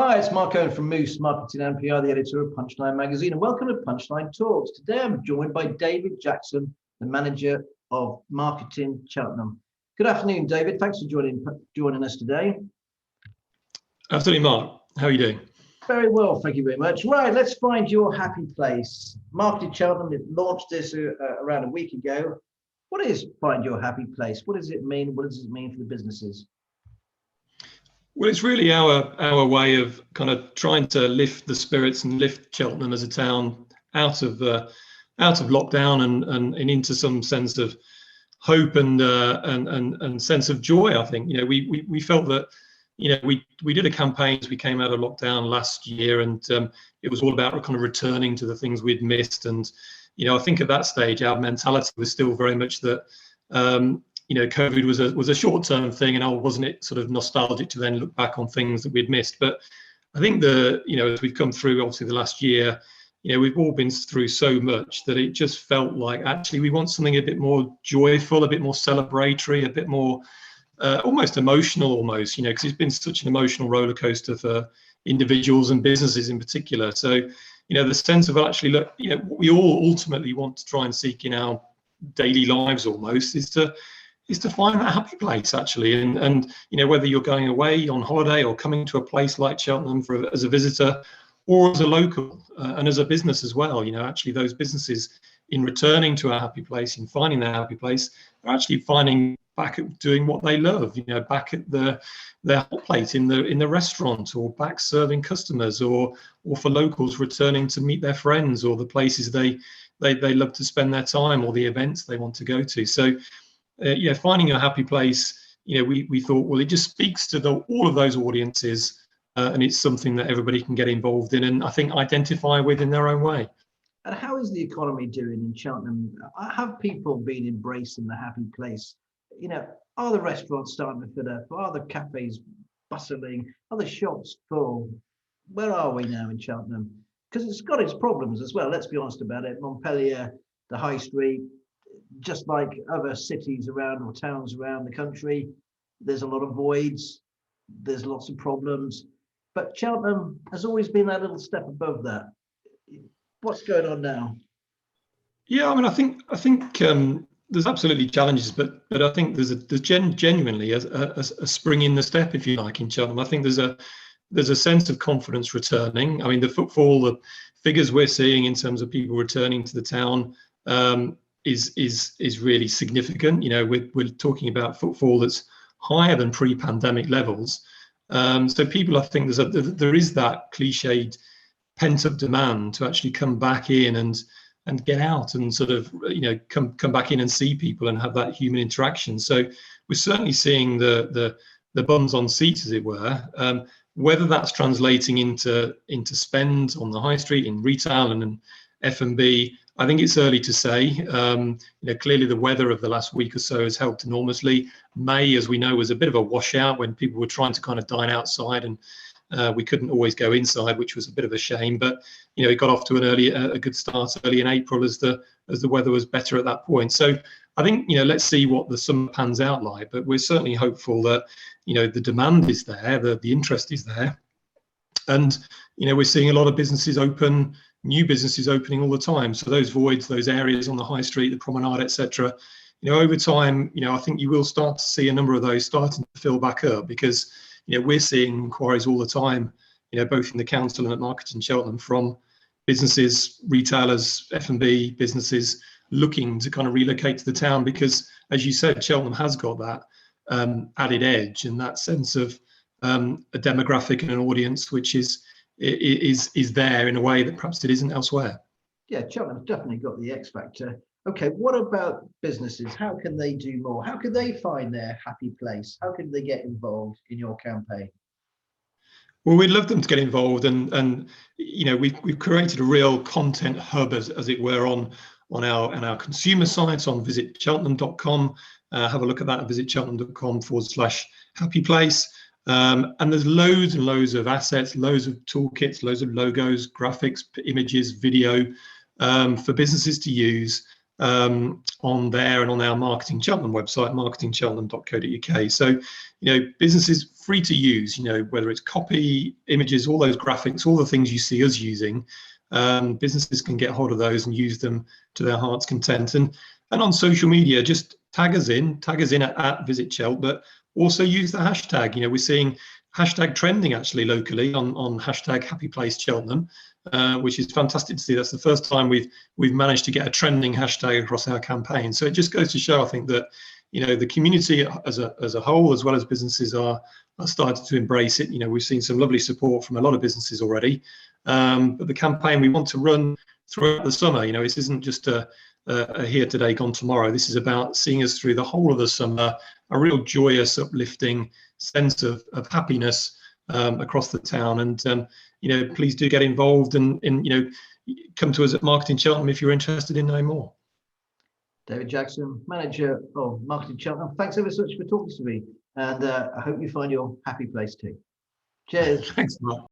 Hi, it's Mark Owen from Moose Marketing and PR, the editor of Punchline Magazine, and welcome to Punchline Talks. Today I'm joined by David Jackson, the manager of Marketing Cheltenham. Good afternoon, David. Thanks for joining us today. Absolutely, Mark. How are you doing? Very well, thank you very much. Right, let's find your happy place. Marketing Cheltenham, it launched this around a week ago. What is Find Your Happy Place? What does it mean? What does it mean for the businesses? Well, it's really our way of kind of trying to lift the spirits and lift Cheltenham as a town out of lockdown and into some sense of hope and sense of joy. I think we felt that we did a campaign as we came out of lockdown last year, and it was all about kind of returning to the things we'd missed. And I think at that stage our mentality was still very much that. COVID was a short-term thing, and wasn't it sort of nostalgic to then look back on things that we'd missed. But I think as we've come through, obviously the last year, we've all been through so much that it just felt like actually we want something a bit more joyful, a bit more celebratory, a bit more almost emotional, because it's been such an emotional roller coaster for individuals and businesses in particular. So, the sense of actually, look, what we all ultimately want to try and seek in our daily lives almost is to find that happy place, actually. And whether you're going away on holiday or coming to a place like Cheltenham as a visitor or as a local and as a business as well, actually those businesses in returning to a happy place, in finding their happy place, are actually finding back at doing what they love, back at their hot plate in the restaurant, or back serving customers, or for locals returning to meet their friends, or the places they love to spend their time, or the events they want to go to. So finding a happy place, we thought, well, it just speaks to all of those audiences, and it's something that everybody can get involved in and I think identify with in their own way. And how is the economy doing in Cheltenham? Have people been embracing the happy place? Are the restaurants starting to fill up? Are the cafes bustling? Are the shops full? Where are we now in Cheltenham? Because it's got its problems as well. Let's be honest about it. Montpellier, the High Street, just like other cities around or towns around the country, there's a lot of voids, there's lots of problems, but Cheltenham has always been that little step above that. What's going on now? Yeah, I think there's absolutely challenges, but I think there's genuinely a spring in the step, if you like, in Cheltenham. I think there's a sense of confidence returning. I mean, the footfall, the figures we're seeing in terms of people returning to the town is really significant. We're talking about footfall that's higher than pre-pandemic levels. So people, I think there is that cliched pent-up demand to actually come back in and get out and sort of come back in and see people and have that human interaction. So we're certainly seeing the bums on seats, as it were. Whether that's translating into spend on the high street, in retail and in F&B, I think it's early to say. Clearly the weather of the last week or so has helped enormously. May, as we know, was a bit of a washout when people were trying to kind of dine outside, and we couldn't always go inside, which was a bit of a shame. But it got off to a good start early in April as the weather was better at that point. So I think let's see what the summer pans out like. But we're certainly hopeful that the demand is there, the interest is there, and we're seeing a lot of businesses open. New businesses opening all the time. So those voids, those areas on the high street, the promenade, etc. Over time, I think you will start to see a number of those starting to fill back up, because we're seeing inquiries all the time, both in the council and at Marketing Cheltenham, from businesses, retailers, F&B businesses looking to kind of relocate to the town, because, as you said, Cheltenham has got that added edge and that sense of a demographic and an audience which is there in a way that perhaps it isn't elsewhere. Yeah, Cheltenham's definitely got the X factor. Okay, what about businesses? How can they do more? How can they find their happy place? How can they get involved in your campaign? Well, we'd love them to get involved, and we've created a real content hub, as it were, on our consumer sites on visitcheltenham.com. Have a look at that at visitcheltenham.com/happy place. And there's loads and loads of assets, loads of toolkits, loads of logos, graphics, images, video for businesses to use. on there and on our Marketing Cheltenham website, marketingcheltenham.co.uk. So, businesses free to use, whether it's copy, images, all those graphics, all the things you see us using, businesses can get hold of those and use them to their heart's content. And on social media, just tag us in at Visit Chelt, but also use the hashtag. We're seeing hashtag trending actually locally on hashtag Happy Place Cheltenham, which is fantastic to see. That's the first time we've managed to get a trending hashtag across our campaign. So it just goes to show, I think, that the community as a whole, as well as businesses, are starting to embrace it. We've seen some lovely support from a lot of businesses already, but the campaign we want to run throughout the summer. This isn't just a here today, gone tomorrow. This is about seeing us through the whole of the summer, a real joyous, uplifting sense of happiness across the town. And please do get involved and come to us at Marketing Cheltenham if you're interested in knowing more. David Jackson, manager of Marketing Cheltenham, thanks ever so much for talking to me, and I hope you find your happy place too. Cheers. Thanks a lot.